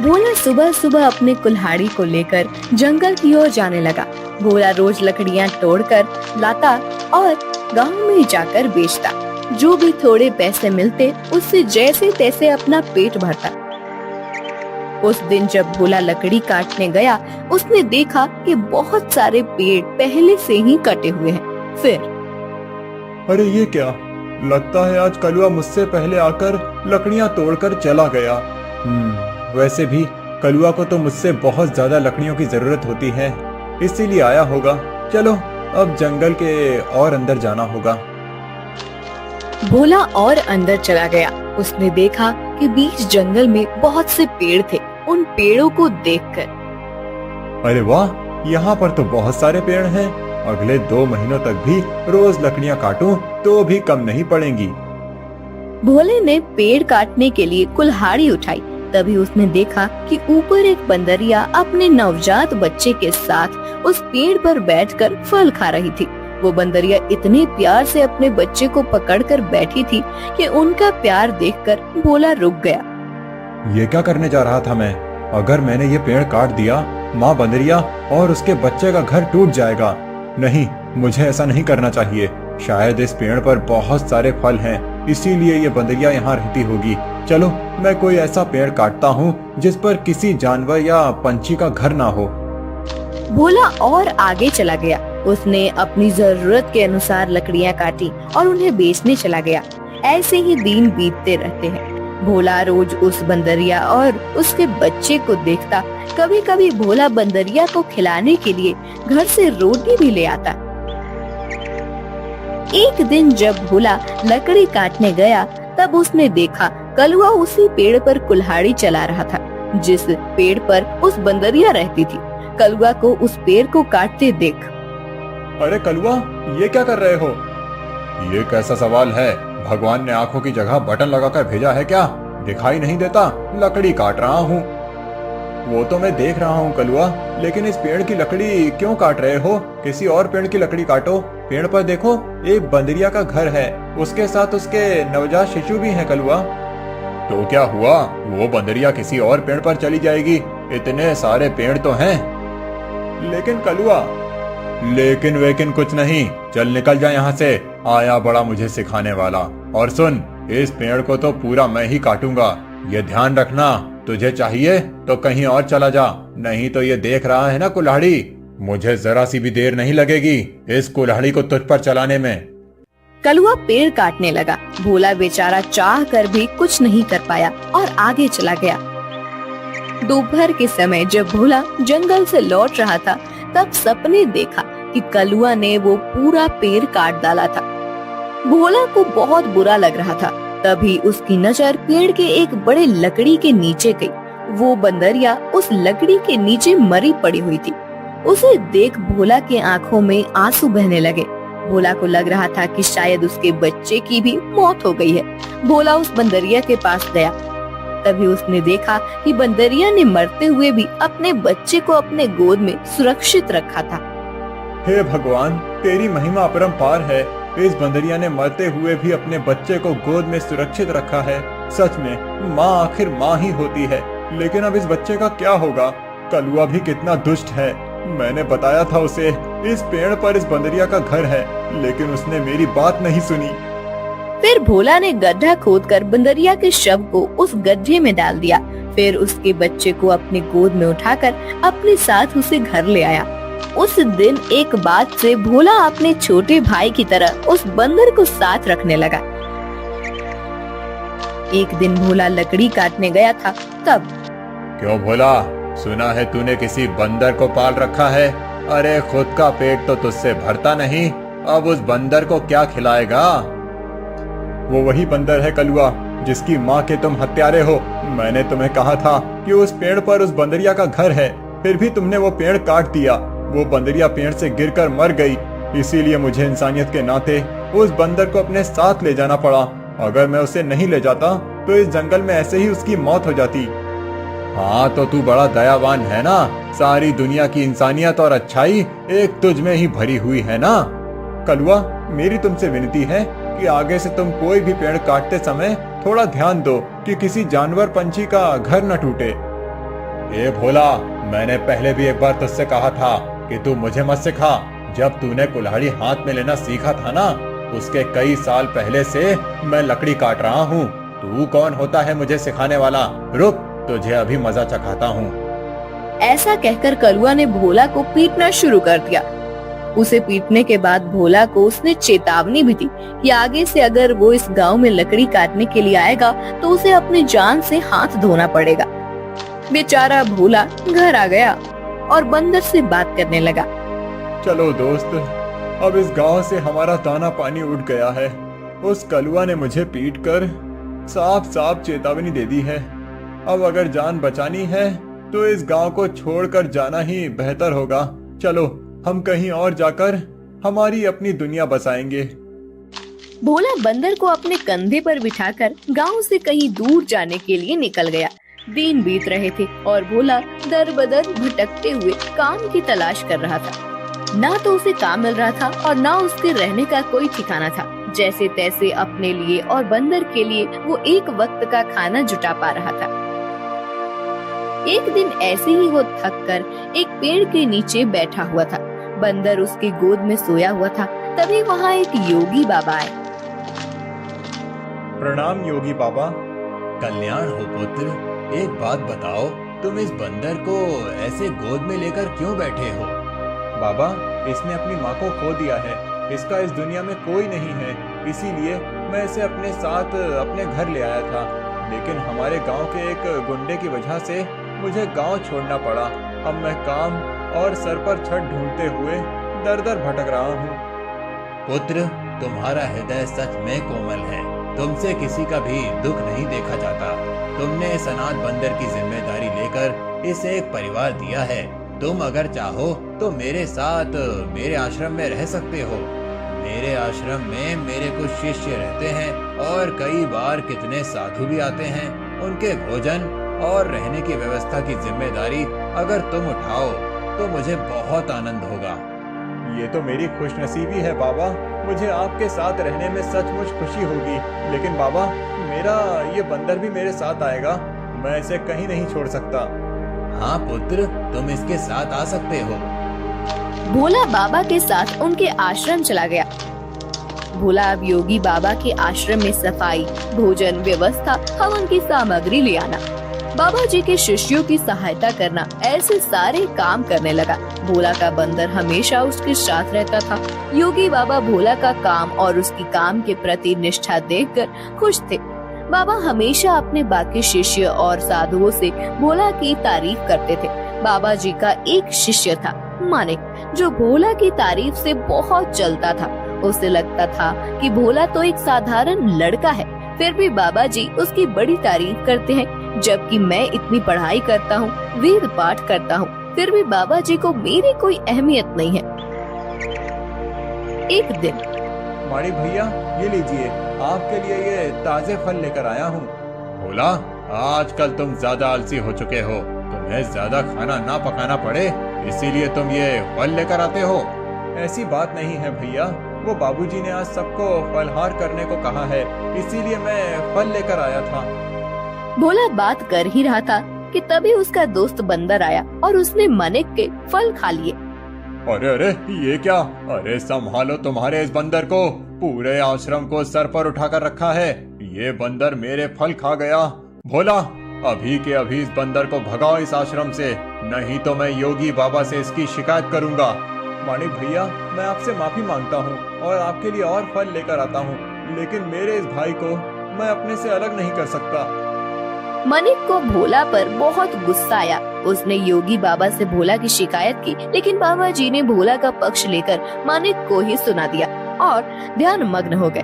भोला सुबह सुबह अपने कुल्हाड़ी को लेकर जंगल की ओर जाने लगा। भोला रोज लकड़ियां तोड़कर लाता और गांव में जाकर बेचता। जो भी थोड़े पैसे मिलते उससे जैसे तैसे अपना पेट भरता। उस दिन जब भोला लकड़ी काटने गया, उसने देखा कि बहुत सारे पेड़ पहले से ही कटे हुए हैं। फिर अरे ये क्या, लगता है आज कलुआ मुझसे पहले आकर लकड़ियां तोड़कर चला गया। वैसे भी कलुआ को तो मुझसे बहुत ज्यादा लकड़ियों की जरूरत होती है, इसीलिए आया होगा। चलो अब जंगल के और अंदर जाना होगा। भोला और अंदर चला गया। उसने देखा कि बीच जंगल में बहुत से पेड़ थे। उन पेड़ों को देखकर अरे वाह, यहाँ पर तो बहुत सारे पेड़ हैं। अगले 2 महीनों तक भी रोज लकड़ियाँ काटूं तो भी कम नहीं पड़ेंगी। भोले ने पेड़ काटने के लिए कुल्हाड़ी उठाई। तभी उसने देखा कि ऊपर एक बंदरिया अपने नवजात बच्चे के साथ उस पेड़ पर बैठकर फल खा रही थी। वो बंदरिया इतने प्यार से अपने बच्चे को पकड़कर बैठी थी कि उनका प्यार देखकर भोला रुक गया। ये क्या करने जा रहा था मैं? अगर मैंने ये पेड़ काट दिया, माँ बंदरिया और उसके बच्चे का घर टूट जाएगा। नहीं, मुझे ऐसा नहीं करना चाहिए। शायद इस पेड़ पर बहुत सारे फल हैं, इसीलिए ये बंदरिया यहाँ रहती होगी। चलो मैं कोई ऐसा पेड़ काटता हूँ जिस पर किसी जानवर या पंछी का घर ना हो। भोला और आगे चला गया। उसने अपनी जरूरत के अनुसार लकड़ियाँ काटी और उन्हें बेचने चला गया। ऐसे ही दिन बीतते रहते हैं। भोला रोज उस बंदरिया और उसके बच्चे को देखता। कभी कभी भोला बंदरिया को खिलाने के लिए घर से रोटी भी ले आता। एक दिन जब भोला लकड़ी काटने गया, तब उसने देखा कलुआ उसी पेड़ पर कुल्हाड़ी चला रहा था जिस पेड़ पर उस बंदरिया रहती थी। कलुआ को उस पेड़ को काटते देख, अरे कलुआ, ये क्या कर रहे हो? ये कैसा सवाल है? भगवान ने आंखों की जगह बटन लगाकर भेजा है क्या? दिखाई नहीं देता? लकड़ी काट रहा हूँ। वो तो मैं देख रहा हूँ कलुआ, लेकिन इस पेड़ की लकड़ी क्यों काट रहे हो? किसी और पेड़ की लकड़ी काटो। पेड़ पर देखो, एक बंदरिया का घर है, उसके साथ उसके नवजात शिशु भी हैं कलुआ। तो क्या हुआ? वो बंदरिया किसी और पेड़ पर चली जाएगी। इतने सारे पेड़ तो हैं। लेकिन कलुआ, लेकिन वेकिन कुछ नहीं। चल निकल जा यहाँ से। आया बड़ा मुझे सिखाने वाला। और सुन, इस पेड़ को तो पूरा मैं ही काटूंगा। ये ध्यान रखना, तुझे चाहिए तो कहीं और चला जा, नहीं तो ये देख रहा है ना कुल्हाड़ी, मुझे जरा सी भी देर नहीं लगेगी इस कुल्हाड़ी को तुझ पर चलाने में। कलुआ पेड़ काटने लगा। भोला बेचारा चाह कर भी कुछ नहीं कर पाया और आगे चला गया। दोपहर के समय जब भोला जंगल से लौट रहा था, तब सपने देखा कि कलुआ ने वो पूरा पेड़ काट डाला था। भोला को बहुत बुरा लग रहा था। तभी उसकी नजर पेड़ के एक बड़े लकड़ी के नीचे गई। वो बंदरिया उस लकड़ी के नीचे मरी पड़ी हुई थी। उसे देख भोला के आंखों में आंसू बहने लगे। भोला को लग रहा था कि शायद उसके बच्चे की भी मौत हो गई है। भोला उस बंदरिया के पास गया। तभी उसने देखा कि बंदरिया ने मरते हुए भी अपने बच्चे को अपने गोद में सुरक्षित रखा था। हे भगवान, तेरी महिमा अपरंपार है। इस बंदरिया ने मरते हुए भी अपने बच्चे को गोद में सुरक्षित रखा है। सच में माँ आखिर माँ ही होती है। लेकिन अब इस बच्चे का क्या होगा? कलुआ भी कितना दुष्ट है। मैंने बताया था उसे इस पेड़ पर इस बंदरिया का घर है, लेकिन उसने मेरी बात नहीं सुनी। फिर भोला ने गड्ढा खोदकर बंदरिया के शव को उस गड्ढे में डाल दिया। फिर उसके बच्चे को अपनी गोद में उठाकर अपने साथ उसे घर ले आया। उस दिन एक बात से भोला अपने छोटे भाई की तरह उस बंदर को साथ रखने लगा। एक दिन भोला लकड़ी काटने गया था। तब, क्यों भोला, सुना है तूने किसी बंदर को पाल रखा है? अरे खुद का पेट तो तुझसे भरता नहीं, अब उस बंदर को क्या खिलाएगा? वो वही बंदर है कलुआ, जिसकी माँ के तुम हत्यारे हो। मैंने तुम्हें कहा था कि उस पेड़ पर उस बंदरिया का घर है, फिर भी तुमने वो पेड़ काट दिया। वो बंदरिया पेड़ से गिरकर मर गई, इसीलिए मुझे इंसानियत के नाते उस बंदर को अपने साथ ले जाना पड़ा। अगर मैं उसे नहीं ले जाता तो इस जंगल में ऐसे ही उसकी मौत हो जाती। हाँ तो तू बड़ा दयावान है ना। सारी दुनिया की इंसानियत और अच्छाई एक तुझ में ही भरी हुई है ना। कलुआ, मेरी तुमसे विनती है कि आगे से तुम कोई भी पेड़ काटते समय थोड़ा ध्यान दो कि किसी जानवर पंछी का घर न टूटे। ए भोला, मैंने पहले भी एक बार तुझसे कहा था कि तू मुझे मत सिखा। जब तूने कुल्हाड़ी हाथ में लेना सीखा था ना, उसके कई साल पहले से मैं लकड़ी काट रहा हूँ। तू कौन होता है मुझे सिखाने वाला? रुक, तुझे अभी मजा चखाता हूँ। ऐसा कहकर कलुआ ने भोला को पीटना शुरू कर दिया। उसे पीटने के बाद भोला को उसने चेतावनी भी दी कि आगे से अगर वो इस गांव में लकड़ी काटने के लिए आएगा तो उसे अपनी जान से हाथ धोना पड़ेगा। बेचारा भोला घर आ गया और बंदर से बात करने लगा। चलो दोस्त, अब इस गांव से हमारा दाना पानी उठ गया है। उस कलुआ ने मुझे पीटकर साफ साफ चेतावनी दे दी है। अब अगर जान बचानी है तो इस गांव को छोड़कर जाना ही बेहतर होगा। चलो, हम कहीं और जाकर हमारी अपनी दुनिया बसाएंगे। भोला बंदर को अपने कंधे पर बिठाकर गांव से कहीं दूर जाने के लिए निकल गया। दिन बीत रहे थे और भोला दर बदर भटकते हुए काम की तलाश कर रहा था। ना तो उसे काम मिल रहा था और ना उसके रहने का कोई ठिकाना था। जैसे तैसे अपने लिए और बंदर के लिए वो एक वक्त का खाना जुटा पा रहा था। एक दिन ऐसे ही वो थक कर एक पेड़ के नीचे बैठा हुआ था। बंदर उसकी गोद में सोया हुआ था। तभी वहाँ एक योगी बाबा आए। प्रणाम योगी बाबा। कल्याण हो पुत्र। एक बात बताओ, तुम इस बंदर को ऐसे गोद में लेकर क्यों बैठे हो? बाबा, इसने अपनी माँ को खो दिया है। इसका इस दुनिया में कोई नहीं है, इसीलिए मैं इसे अपने साथ अपने घर ले आया था। लेकिन हमारे गांव के एक गुंडे की वजह से मुझे गांव छोड़ना पड़ा। अब मैं काम और सर पर छत ढूंढते हुए दर दर भटक रहा हूँ। पुत्र, तुम्हारा हृदय सच में कोमल है। तुमसे किसी का भी दुख नहीं देखा जाता। तुमने इस अनाथ बंदर की जिम्मेदारी लेकर इसे एक परिवार दिया है। तुम अगर चाहो तो मेरे साथ मेरे आश्रम में रह सकते हो। मेरे आश्रम में मेरे कुछ शिष्य रहते हैं और कई बार कितने साधु भी आते हैं। उनके भोजन और रहने की व्यवस्था की जिम्मेदारी अगर तुम उठाओ तो मुझे बहुत आनंद होगा। ये तो मेरी खुशनसीबी है बाबा। मुझे आपके साथ रहने में सचमुच खुशी होगी। लेकिन बाबा, मेरा ये बंदर भी मेरे साथ आएगा। मैं इसे कहीं नहीं छोड़ सकता। हाँ पुत्र, तुम इसके साथ आ सकते हो। भोला बाबा के साथ उनके आश्रम चला गया। भोला अब योगी बाबा के आश्रम में सफाई, भोजन व्यवस्था, हवन की सामग्री ले आना, बाबा जी के शिष्यों की सहायता करना, ऐसे सारे काम करने लगा। भोला का बंदर हमेशा उसके साथ रहता था। योगी बाबा भोला का काम और उसकी काम के प्रति निष्ठा देखकर खुश थे। बाबा हमेशा अपने बाकी शिष्य और साधुओं से भोला की तारीफ करते थे। बाबा जी का एक शिष्य था मानिक, जो भोला की तारीफ से बहुत जलता था। उसे लगता था कि भोला तो एक साधारण लड़का है, फिर भी बाबा जी उसकी बड़ी तारीफ करते हैं। जबकि मैं इतनी पढ़ाई करता हूँ, वेद पाठ करता हूँ, फिर भी बाबा जी को मेरी कोई अहमियत नहीं है। एक दिन, माड़ी भैया, ये लीजिए, आपके लिए ये ताजे फल लेकर आया हूँ। भोला, आजकल तुम ज्यादा आलसी हो चुके हो। तुम्हें ज्यादा खाना ना पकाना पड़े, इसीलिए तुम ये फल लेकर आते हो। ऐसी बात नहीं है भैया, वो बाबूजी ने आज सबको फलहार करने को कहा है, इसीलिए मैं फल लेकर आया था। भोला बात कर ही रहा था कि तभी उसका दोस्त बंदर आया और उसने मानिक के फल खा लिए। अरे अरे, ये क्या? अरे संभालो तुम्हारे इस बंदर को। पूरे आश्रम को सर पर उठाकर रखा है। ये बंदर मेरे फल खा गया। भोला, अभी के अभी इस बंदर को भगाओ इस आश्रम से, नहीं तो मैं योगी बाबा से इसकी शिकायत करूंगा। मानिक भैया, मैं आपसे माफी मांगता हूँ और आपके लिए और फल लेकर आता हूँ, लेकिन मेरे इस भाई को मैं अपने से अलग नहीं कर सकता। मानिक को भोला पर बहुत गुस्सा आया। उसने योगी बाबा से भोला की शिकायत की, लेकिन बाबा जी ने भोला का पक्ष लेकर मानिक को ही सुना दिया और ध्यान मग्न हो गए।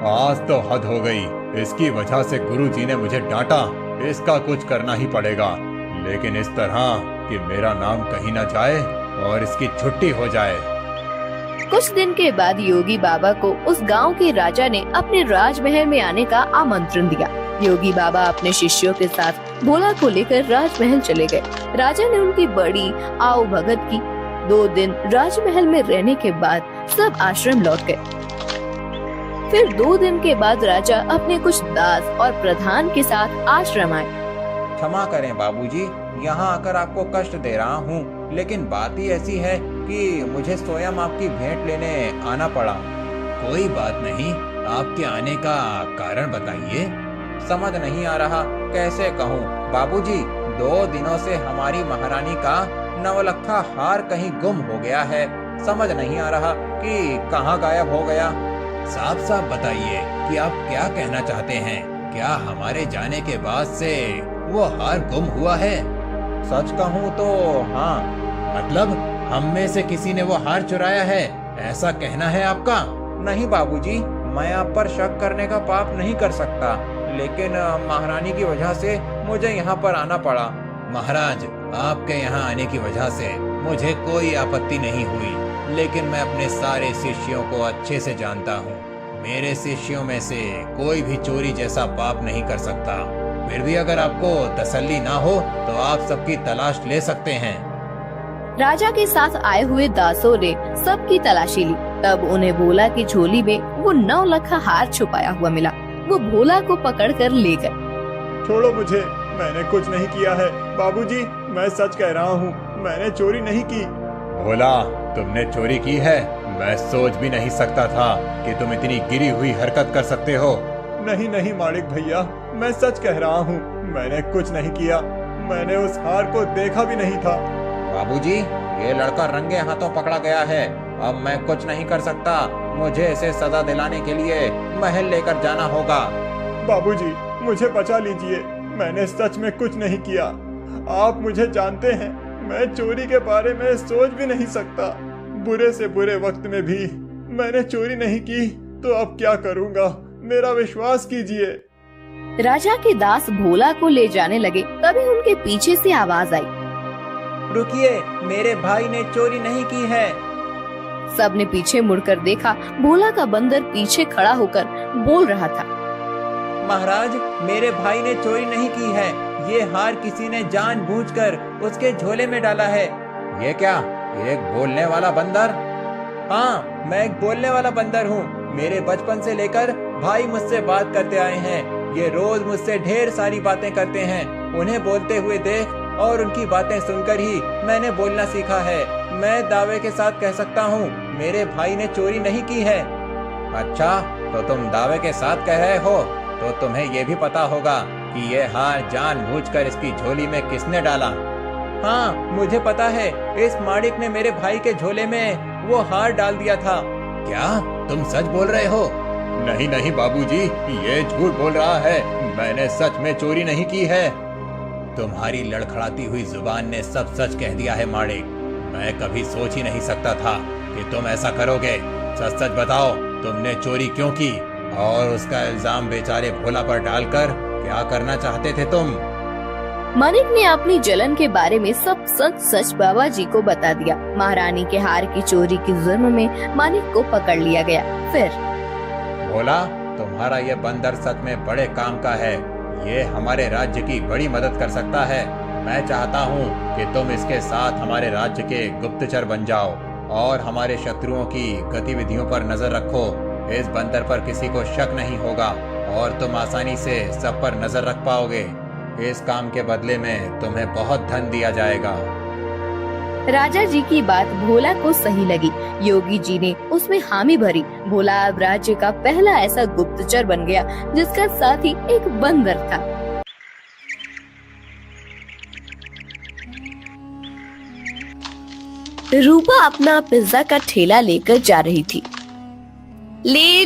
आज तो हद हो गई। इसकी वजह से गुरुजी ने मुझे डांटा। इसका कुछ करना ही पड़ेगा, लेकिन इस तरह कि मेरा नाम कहीं न जाए और इसकी छुट्टी हो जाए। कुछ दिन के बाद योगी बाबा को उस गांव के राजा ने अपने राजमहल में आने का आमंत्रण दिया। योगी बाबा अपने शिष्यों के साथ भोला को लेकर राजमहल चले गए। राजा ने उनकी बड़ी आओ भगत की। 2 दिन राजमहल में रहने के बाद सब आश्रम लौट गए। फिर 2 दिन के बाद राजा अपने कुछ दास और प्रधान के साथ आश्रम आए। क्षमा करें बाबूजी, यहाँ आकर आपको कष्ट दे रहा हूँ, लेकिन बात ही ऐसी है कि मुझे स्वयं आपकी भेंट लेने आना पड़ा। कोई बात नहीं, आपके आने का कारण बताइए। समझ नहीं आ रहा कैसे कहूँ बाबूजी, 2 दिनों से हमारी महारानी का नवलखा हार कहीं गुम हो गया है। समझ नहीं आ रहा कि कहाँ गायब हो गया। साफ साफ बताइए कि आप क्या कहना चाहते हैं। क्या हमारे जाने के बाद से वो हार गुम हुआ है? सच कहूँ तो हाँ। मतलब हम में से किसी ने वो हार चुराया है, ऐसा कहना है आपका? नहीं बाबूजी, मैं आप पर शक करने का पाप नहीं कर सकता, लेकिन महारानी की वजह से मुझे यहाँ पर आना पड़ा। महाराज, आपके यहाँ आने की वजह से मुझे कोई आपत्ति नहीं हुई, लेकिन मैं अपने सारे शिष्यों को अच्छे से जानता हूँ। मेरे शिष्यों में से कोई भी चोरी जैसा पाप नहीं कर सकता। फिर भी अगर आपको तसल्ली ना हो तो आप सबकी तलाश ले सकते हैं। राजा के साथ आए हुए दासों ने सबकी तलाशी ली। तब उन्हें भोला की झोली में वो 9 लखा हार छुपाया हुआ मिला। वो भोला को पकड़कर ले गए। छोड़ो मुझे, मैंने कुछ नहीं किया है। बाबूजी, मैं सच कह रहा हूँ, मैंने चोरी नहीं की। भोला, तुमने चोरी की है? मैं सोच भी नहीं सकता था कि तुम इतनी गिरी हुई हरकत कर सकते हो। नहीं नहीं मालिक भैया, मैं सच कह रहा हूँ, मैंने कुछ नहीं किया। मैंने उस हार को देखा भी नहीं था। बाबूजी, ये लड़का रंगे हाथों पकड़ा गया है। अब मैं कुछ नहीं कर सकता। मुझे इसे सजा दिलाने के लिए महल लेकर जाना होगा। बाबूजी, मुझे बचा लीजिए, मैंने सच में कुछ नहीं किया। आप मुझे जानते हैं, मैं चोरी के बारे में सोच भी नहीं सकता। बुरे से बुरे वक्त में भी मैंने चोरी नहीं की, तो अब क्या करूँगा? मेरा विश्वास कीजिए। राजा के दास भोला को ले जाने लगे। तभी उनके पीछे से आवाज आई, रुकिए, मेरे भाई ने चोरी नहीं की है। सबने पीछे मुड़कर देखा। भोला का बंदर पीछे खड़ा होकर बोल रहा था, महाराज, मेरे भाई ने चोरी नहीं की है। ये हार किसी ने जानबूझकर उसके झोले में डाला है। ये क्या, एक बोलने वाला बंदर? हाँ, मैं एक बोलने वाला बंदर हूँ। मेरे बचपन से लेकर भाई मुझसे बात करते आए हैं। ये रोज मुझसे ढेर सारी बातें करते हैं। उन्हें बोलते हुए देख और उनकी बातें सुनकर ही मैंने बोलना सीखा है। मैं दावे के साथ कह सकता हूँ, मेरे भाई ने चोरी नहीं की है। अच्छा, तो तुम दावे के साथ कह रहे हो, तो तुम्हें ये भी पता होगा कि ये हार जानबूझकर इसकी झोली में किसने डाला? हाँ, मुझे पता है। इस माड़िक ने मेरे भाई के झोले में वो हार डाल दिया था। क्या तुम सच बोल रहे हो? नहीं नहीं बाबूजी, ये झूठ बोल रहा है। मैंने सच में चोरी नहीं की है। तुम्हारी लड़खड़ाती हुई जुबान ने सब सच कह दिया है माड़िक। मैं कभी सोच ही नहीं सकता था कि तुम ऐसा करोगे। सच सच बताओ, तुमने चोरी क्यों की? और उसका इल्जाम बेचारे भोला पर डालकर क्या करना चाहते थे तुम? मानिक ने अपनी जलन के बारे में सब सच सच बाबा जी को बता दिया। महारानी के हार की चोरी के जुर्म में मानिक को पकड़ लिया गया। फिर, भोला, तुम्हारा ये बंदर सच में बड़े काम का है। ये हमारे राज्य की बड़ी मदद कर सकता है। मैं चाहता हूँ कि तुम इसके साथ हमारे राज्य के गुप्तचर बन जाओ और हमारे शत्रुओं की गतिविधियों पर नजर रखो। इस बंदर पर किसी को शक नहीं होगा और तुम आसानी से सब पर नजर रख पाओगे। इस काम के बदले में तुम्हें बहुत धन दिया जाएगा। राजा जी की बात भोला को सही लगी। योगी जी ने उसमें हामी भरी। भोला अब राज्य का पहला ऐसा गुप्तचर बन गया जिसका साथी एक बंदर था। रूपा अपना पिज्जा का ठेला लेकर जा रही थी। ले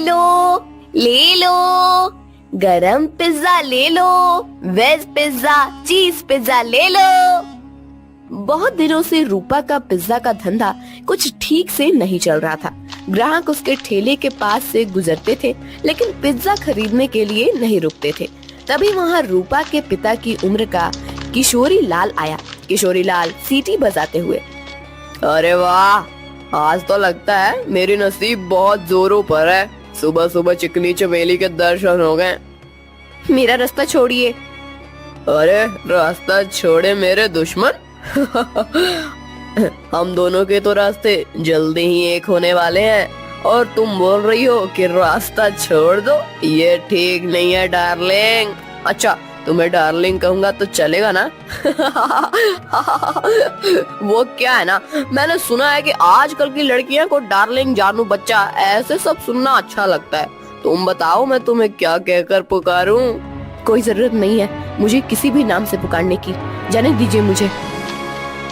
लो, गरम पिज्जा ले लो, वेज पिज्जा, चीज पिज्जा ले लो। बहुत दिनों से रूपा का पिज्जा का धंधा कुछ ठीक से नहीं चल रहा था। ग्राहक उसके ठेले के पास से गुजरते थे, लेकिन पिज्जा खरीदने के लिए नहीं रुकते थे। तभी वहाँ रूपा के पिता की उम्र का किशोरी लाल आया। किशोरी लाल सीटी बजाते हुए, अरे वाह, आज तो लगता है मेरी नसीब बहुत जोरों पर है। सुबह सुबह चिकनी चमेली के दर्शन हो गए। मेरा रास्ता छोड़िए। अरे रास्ता छोड़े मेरे दुश्मन। हम दोनों के तो रास्ते जल्दी ही एक होने वाले हैं और तुम बोल रही हो कि रास्ता छोड़ दो। ये ठीक नहीं है डार्लिंग। अच्छा, तुम्हें डार्लिंग कहूंगा तो चलेगा ना? वो क्या है ना, मैंने सुना है कि आजकल की लड़कियां को डार्लिंग, जानू, बच्चा ऐसे सब सुनना अच्छा लगता है। तुम बताओ मैं तुम्हें क्या कहकर पुकारूं? कोई जरूरत नहीं है मुझे किसी भी नाम से पुकारने की, जाने दीजिए मुझे।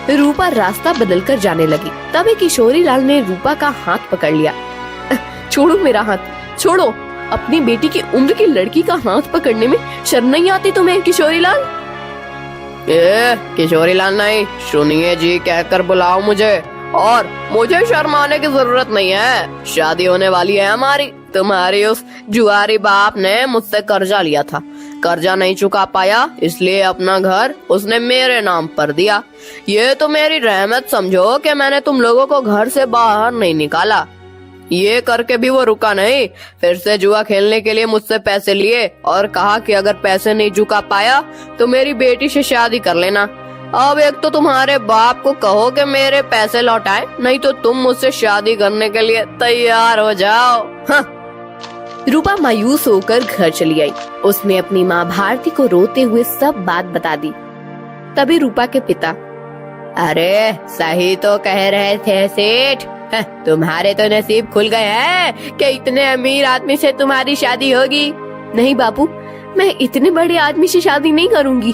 रूपा रास्ता बदलकर जाने लगी। तभी किशोरी लाल ने रूपा का हाथ पकड़ लिया। छोड़ो मेरा हाथ, छोड़ो। अपनी बेटी की उम्र की लड़की का हाथ पकड़ने में शर्म नहीं आती तुम्हें किशोरी लाल? किशोरी लाल नहीं, सुनिए जी कहकर बुलाओ मुझे। और मुझे शर्म आने की जरूरत नहीं है, शादी होने वाली है हमारी। तुम्हारी उस जुआरी बाप ने मुझसे कर्जा लिया था, कर्जा नहीं चुका पाया, इसलिए अपना घर उसने मेरे नाम पर दिया। ये तो मेरी रहमत समझो कि मैंने तुम लोगों को घर से बाहर नहीं निकाला। ये करके भी वो रुका नहीं, फिर से जुआ खेलने के लिए मुझसे पैसे लिए और कहा कि अगर पैसे नहीं चुका पाया तो मेरी बेटी से शादी कर लेना। अब एक तो तुम्हारे बाप को कहो कि मेरे पैसे लौटाए, नहीं तो तुम मुझसे शादी करने के लिए तैयार हो जाओ। हाँ। रूपा मायूस होकर घर चली आई। उसने अपनी माँ भारती को रोते हुए सब बात बता दी। तभी रूपा के पिता, अरे सही तो कह रहे थे सेठ, तुम्हारे तो नसीब खुल गए हैं कि इतने अमीर आदमी से तुम्हारी शादी होगी। नहीं बापू, मैं इतने बड़े आदमी से शादी नहीं करूंगी,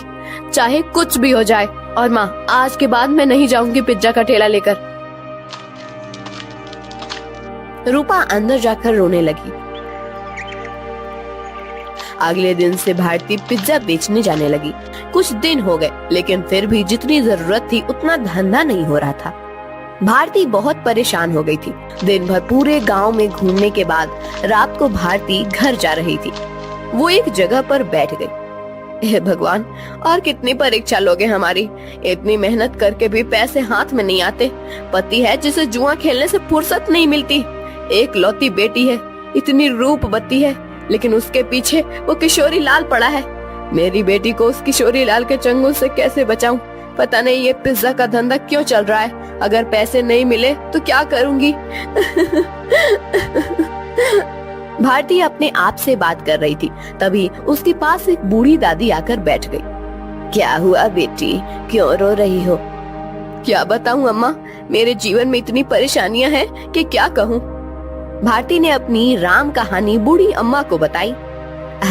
चाहे कुछ भी हो जाए। और माँ, आज के बाद मैं नहीं जाऊंगी पिज्जा का ठेला लेकर। रूपा अंदर जाकर रोने लगी। अगले दिन से भारती पिज्जा बेचने जाने लगी। कुछ दिन हो गए, लेकिन फिर भी जितनी जरूरत थी उतना धंधा नहीं हो रहा था। भारती बहुत परेशान हो गई थी। दिन भर पूरे गांव में घूमने के बाद रात को भारती घर जा रही थी। वो एक जगह पर बैठ गई। हे भगवान, और कितनी परीक्षा लोगे हमारी। इतनी मेहनत करके भी पैसे हाथ में नहीं आते। पति है जिसे जुआ खेलने से फुर्सत नहीं मिलती। एक लौती बेटी है, इतनी रूपवती है, लेकिन उसके पीछे वो किशोरी लाल पड़ा है। मेरी बेटी को उस किशोरी लाल के चंगुल से कैसे बचाऊं? पता नहीं ये पिज्जा का धंधा क्यों चल रहा है। अगर पैसे नहीं मिले तो क्या करूंगी? भारती अपने आप से बात कर रही थी। तभी उसके पास एक बूढ़ी दादी आकर बैठ गई। क्या हुआ बेटी, क्यों रो रही हो? क्या बताऊं अम्मा, मेरे जीवन में इतनी परेशानियां हैं कि क्या कहूं। भारती ने अपनी राम कहानी बूढ़ी अम्मा को बताई।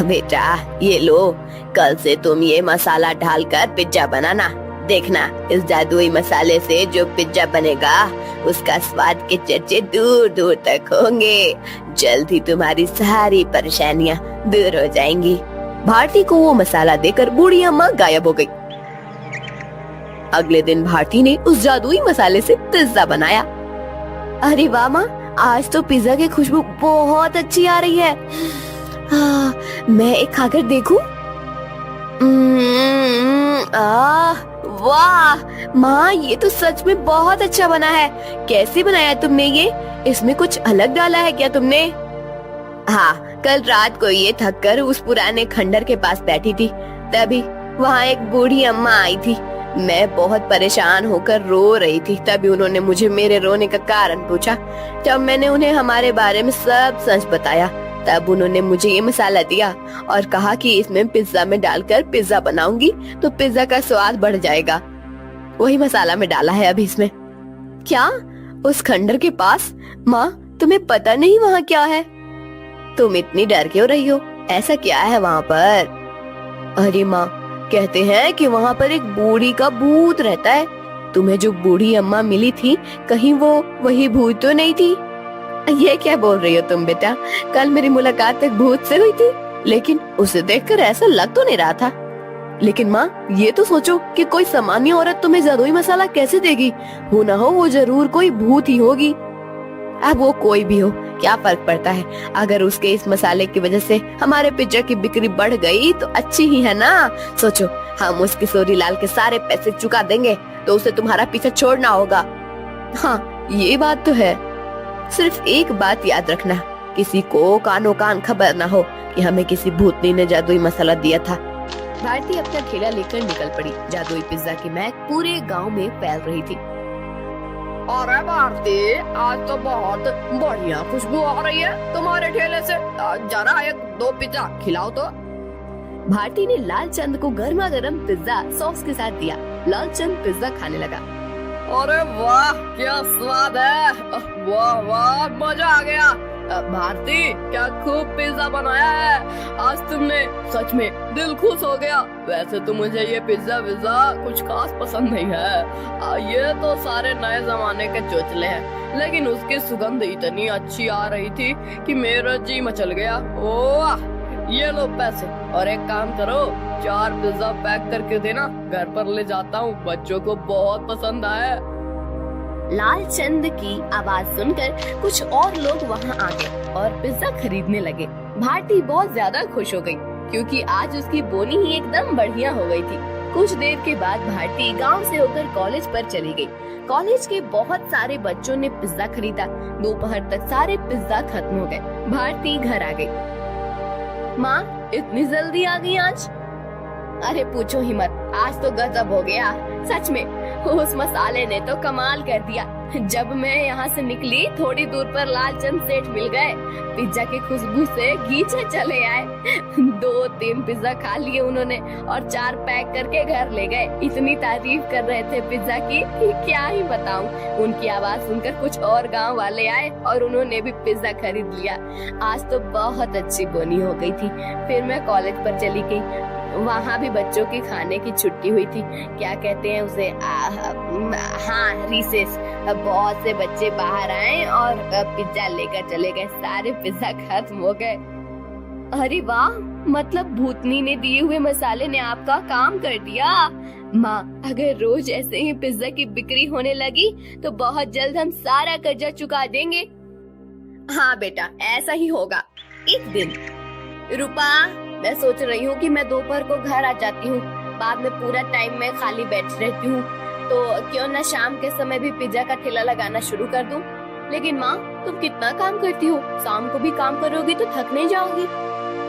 बेटा ये लो, कल से तुम ये मसाला डालकर पिज्जा बनाना। देखना, इस जादुई मसाले से जो पिज्जा बनेगा उसका स्वाद के चर्चे दूर दूर तक होंगे। जल्द ही तुम्हारी सारी परेशानियां दूर हो जाएंगी। भारती को वो मसाला देकर बूढ़ी अम्मा गायब हो गई। अगले दिन भारती ने उस जादुई मसाले से पिज्जा बनाया। अरे वाह माँ, आज तो पिज्जा की खुशबू बहुत अच्छी आ रही है। मैं एक खाकर देखूं? वाह माँ, ये तो सच में बहुत अच्छा बना है। कैसे बनाया तुमने ये? इसमें कुछ अलग डाला है क्या तुमने? हाँ, कल रात को ये थक कर उस पुराने खंडर के पास बैठी थी, तभी वहाँ एक बूढ़ी अम्मा आई थी। मैं बहुत परेशान होकर रो रही थी। तभी उन्होंने मुझे मेरे रोने का कारण पूछा। जब मैंने उन्हें हमारे बारे में सब सच बताया, तब उन्होंने मुझे ये मसाला दिया और कहा कि इसमें पिज्जा में डालकर पिज्जा बनाऊंगी तो पिज्जा का स्वाद बढ़ जाएगा। वही मसाला में डाला है अभी इसमें। क्या? उस खंडर के पास? माँ, तुम्हें पता नहीं वहाँ क्या है? तुम इतनी डर क्यों रही हो? ऐसा क्या है वहाँ पर? अरे माँ, कहते हैं कि वहाँ पर एक बूढ़ी का भूत रहता है। तुम्हें जो बूढ़ी अम्मा मिली थी, कहीं वो वही भूत तो नहीं थी? ये क्या बोल रही हो तुम बेटा? कल मेरी मुलाकात एक भूत से हुई थी, लेकिन उसे देखकर ऐसा लग तो नहीं रहा था। लेकिन माँ, ये तो सोचो कि कोई सामान्य औरत तुम्हें जादुई मसाला कैसे देगी? हो ना हो वो जरूर कोई भूत ही होगी। अब वो कोई भी हो, क्या फर्क पड़ता है? अगर उसके इस मसाले की वजह से हमारे पिज्जा की बिक्री बढ़ गई तो अच्छी ही है ना। सोचो, हम उस किशोरी लाल के सारे पैसे चुका देंगे तो उसे तुम्हारा पीछा छोड़ना होगा। हाँ, ये बात तो है। सिर्फ एक बात याद रखना, किसी को कानो कान खबर ना हो कि हमें किसी भूतनी ने जादुई मसाला दिया था। भारती अपना ठेला लेकर निकल पड़ी। जादुई पिज्जा की महक पूरे गांव में फैल रही थी। अरे भारती, आज तो बहुत बढ़िया खुशबू आ रही है तुम्हारे ठेले से। जरा एक दो पिज्जा खिलाओ तो। भारती ने लालचंद को गर्मा गर्म पिज्जा सॉस के साथ दिया। लालचंद पिज्जा खाने लगा। अरे वाह क्या स्वाद है, वाह वाह मजा आ गया। भारती क्या खूब पिज्जा बनाया है आज तुमने, सच में दिल खुश हो गया। वैसे तो मुझे ये पिज्जा विज्जा कुछ खास पसंद नहीं है, ये तो सारे नए जमाने के चोचले हैं, लेकिन उसकी सुगंध इतनी अच्छी आ रही थी कि मेरा जी मचल गया। ओह ये लो पैसे, और एक काम करो 4 पिज्जा पैक करके देना, घर पर ले जाता हूँ, बच्चों को बहुत पसंद आया। लालचंद की आवाज सुनकर कुछ और लोग वहां आ गए और पिज्जा खरीदने लगे। भारती बहुत ज्यादा खुश हो गई क्योंकि आज उसकी बोनी ही एकदम बढ़िया हो गई थी। कुछ देर के बाद भारती गांव से होकर कॉलेज पर चली गई। कॉलेज के बहुत सारे बच्चों ने पिज्जा खरीदा। दोपहर तक सारे पिज्जा खत्म हो गए। भारती घर आ गई। माँ इतनी जल्दी आ गई आज? अरे पूछो ही मत, आज तो गजब हो गया, सच में उस मसाले ने तो कमाल कर दिया। जब मैं यहाँ से निकली थोड़ी दूर पर लालचंद सेठ मिल गए। पिज्जा की खुशबू से गीचे चले आए। 2-3 पिज्जा खा लिए उन्होंने और 4 पैक करके घर ले गए। इतनी तारीफ कर रहे थे पिज्जा की कि क्या ही बताऊं। उनकी आवाज सुनकर कुछ और गांव वाले आए और उन्होंने भी पिज्जा खरीद लिया। आज तो बहुत अच्छी बोनी हो गई थी। फिर मैं कॉलेज पर चली गई। वहाँ भी बच्चों की खाने की छुट्टी हुई थी, क्या कहते हैं उसे, हाँ रिसेस। बहुत से बच्चे बाहर आए और पिज्जा लेकर चले गए। सारे पिज्जा खत्म हो गए। अरे वाह, मतलब भूतनी ने दिए हुए मसाले ने आपका काम कर दिया। माँ अगर रोज ऐसे ही पिज्जा की बिक्री होने लगी तो बहुत जल्द हम सारा कर्जा चुका देंगे। हाँ बेटा ऐसा ही होगा। एक दिन रूपा, मैं सोच रही हूँ कि मैं दोपहर को घर आ जाती हूँ, बाद में पूरा टाइम मैं खाली बैठ रहती हूँ, तो क्यों न शाम के समय भी पिज्जा का ठेला लगाना शुरू कर दूँ। लेकिन माँ तुम कितना काम करती हो, शाम को भी काम करोगी तो थक नहीं जाओगी?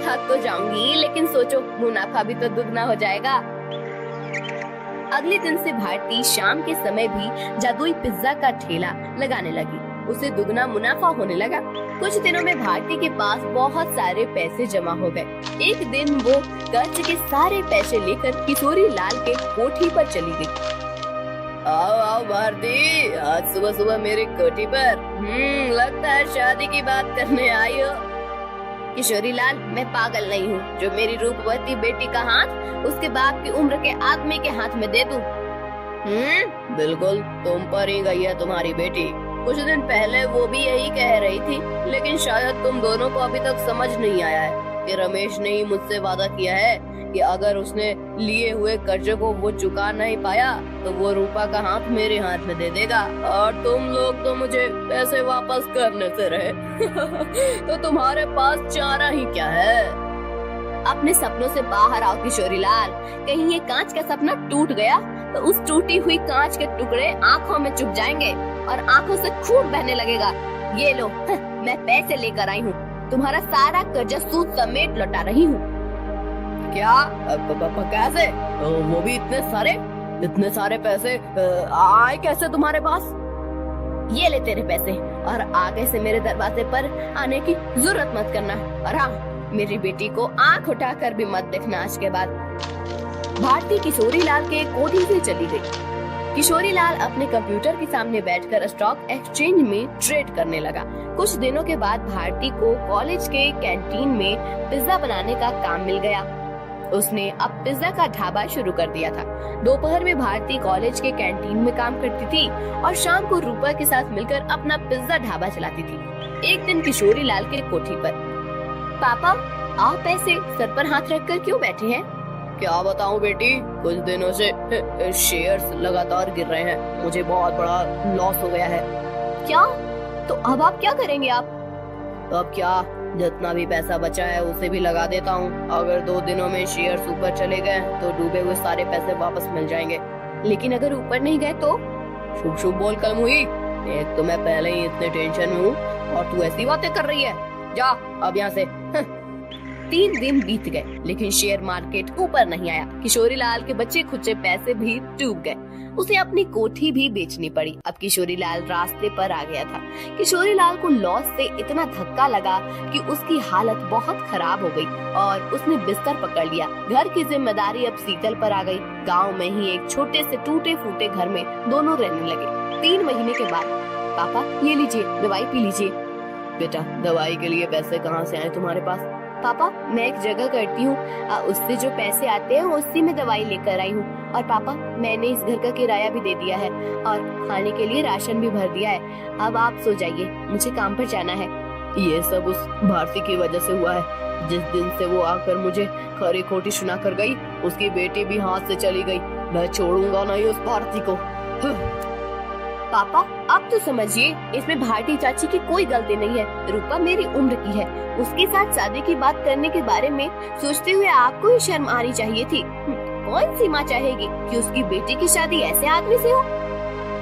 थक तो जाऊंगी, लेकिन सोचो मुनाफा भी तो दुगना हो जाएगा। अगले दिन से भारती शाम के समय भी जादुई पिज्जा का ठेला लगाने लगी। उसे दुगना मुनाफा होने लगा। कुछ दिनों में भारती के पास बहुत सारे पैसे जमा हो गए। एक दिन वो कर्ज के सारे पैसे लेकर किशोरी लाल के कोठी पर चली गई। आओ आओ भारती, आज सुबह सुबह मेरी कोठी पर, लगता है शादी की बात करने आई हो। किशोरी लाल, मैं पागल नहीं हूँ जो मेरी रूपवती बेटी का हाथ उसके बाप की उम्र के आदमी के हाथ में दे दूं। बिल्कुल तुम पर ही गई है तुम्हारी बेटी। कुछ दिन पहले वो भी यही कह रही थी, लेकिन शायद तुम दोनों को अभी तक समझ नहीं आया है कि रमेश ने ही मुझसे वादा किया है कि अगर उसने लिए हुए कर्जे को वो चुका नहीं पाया तो वो रूपा का हाथ मेरे हाथ में दे देगा, और तुम लोग तो मुझे पैसे वापस करने से रहे। तो तुम्हारे पास चारा ही क्या है? अपने सपनों से बाहर आओ किशोरी लाल। कहीं ये कांच का सपना टूट गया तो उस टूटी हुई कांच के टुकड़े आँखों में चुभ जाएंगे और आँखों से खून बहने लगेगा। ये लो, मैं पैसे लेकर आई हूँ, तुम्हारा सारा कर्जा सूद समेत लौटा रही हूँ। क्या? कैसे? वो भी इतने सारे पैसे आए कैसे तुम्हारे पास? ये ले तेरे पैसे, और आगे से मेरे दरवाजे पर आने की जरूरत मत करना। और हाँ, मेरी बेटी को आंख उठाकर भी मत देखना आज के बाद। भारती किशोरी लाल के कोठी से चली गई। किशोरी लाल अपने कंप्यूटर के सामने बैठकर स्टॉक एक्सचेंज में ट्रेड करने लगा। कुछ दिनों के बाद भारती को कॉलेज के कैंटीन में पिज्जा बनाने का काम मिल गया। उसने अब पिज्जा का ढाबा शुरू कर दिया था। दोपहर में भारती कॉलेज के कैंटीन में काम करती थी और शाम को रूपा के साथ मिलकर अपना पिज्जा ढाबा चलाती थी। एक दिन किशोरी लाल के कोठी पर, पापा आप ऐसे सर पर हाथ रखकर क्यों बैठे हैं? क्या बताऊं बेटी, कुछ दिनों से शेयर्स लगातार गिर रहे हैं, मुझे बहुत बड़ा लॉस हो गया है। क्या? तो अब आप क्या करेंगे आप? अब क्या, जितना भी पैसा बचा है उसे भी लगा देता हूँ। अगर 2 दिनों में शेयर्स ऊपर चले गए तो डूबे हुए सारे पैसे वापस मिल जाएंगे। लेकिन अगर ऊपर नहीं गए तो? शुभ शुभ बोल कलम हुई, एक तो मैं पहले ही इतने टेंशन में हूँ और तू ऐसी बातें कर रही है। जा अब यहाँ से। 3 दिन बीत गए लेकिन शेयर मार्केट ऊपर नहीं आया। किशोरी लाल के बच्चे खुचे पैसे भी डूब गए। उसे अपनी कोठी भी बेचनी पड़ी। अब किशोरी लाल रास्ते पर आ गया था। किशोरी लाल को लॉस से इतना धक्का लगा कि उसकी हालत बहुत खराब हो गई और उसने बिस्तर पकड़ लिया। घर की जिम्मेदारी अब शीतल पर आ गई। गांव में ही एक छोटे से टूटे फूटे घर में दोनों रहने लगे। 3 महीने के बाद, पापा ये लीजिए, दवाई पी लीजिए। बेटा, दवाई के लिए पैसे कहाँ से आए तुम्हारे पास? पापा, मैं एक जगह करती हूँ, उससे जो पैसे आते हैं उसी में दवाई लेकर आई हूँ। और पापा, मैंने इस घर का किराया भी दे दिया है और खाने के लिए राशन भी भर दिया है। अब आप सो जाइए, मुझे काम पर जाना है। ये सब उस भारती की वजह से हुआ है। जिस दिन से वो आकर मुझे खरी खोटी सुना कर गई, उसकी बेटी भी हाथ से चली गई। मैं छोड़ूंगा नहीं उस भारती को। पापा, आप तो समझिए, इसमें भारती चाची की कोई गलती नहीं है। रूपा मेरी उम्र की है। उसके साथ शादी की बात करने के बारे में सोचते हुए आपको ही शर्म आनी चाहिए थी। कौन सी माँ चाहेगी कि उसकी बेटी की शादी ऐसे आदमी से हो?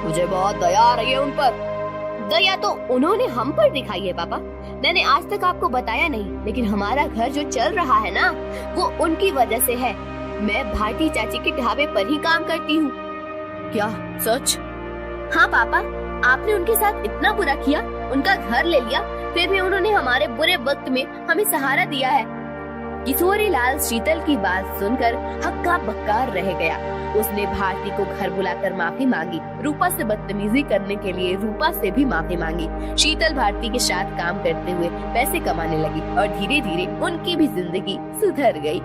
मुझे बहुत दया आ रही है उन पर। दया तो उन्होंने हम पर दिखाई है पापा। मैंने आज तक आपको बताया नहीं, लेकिन हमारा घर जो चल रहा है ना, वो उनकी वजह से है। मैं भारती चाची के ढाबे पर ही काम करती हूँ। क्या सच? हाँ पापा, आपने उनके साथ इतना बुरा किया, उनका घर ले लिया, फिर भी उन्होंने हमारे बुरे वक्त में हमें सहारा दिया है। किशोरी लाल शीतल की बात सुनकर हक्का बक्का रह गया। उसने भारती को घर बुलाकर माफी मांगी। रूपा से बदतमीजी करने के लिए रूपा से भी माफी मांगी। शीतल भारती के साथ काम करते हुए पैसे कमाने लगी और धीरे धीरे उनकी भी जिंदगी सुधर गई।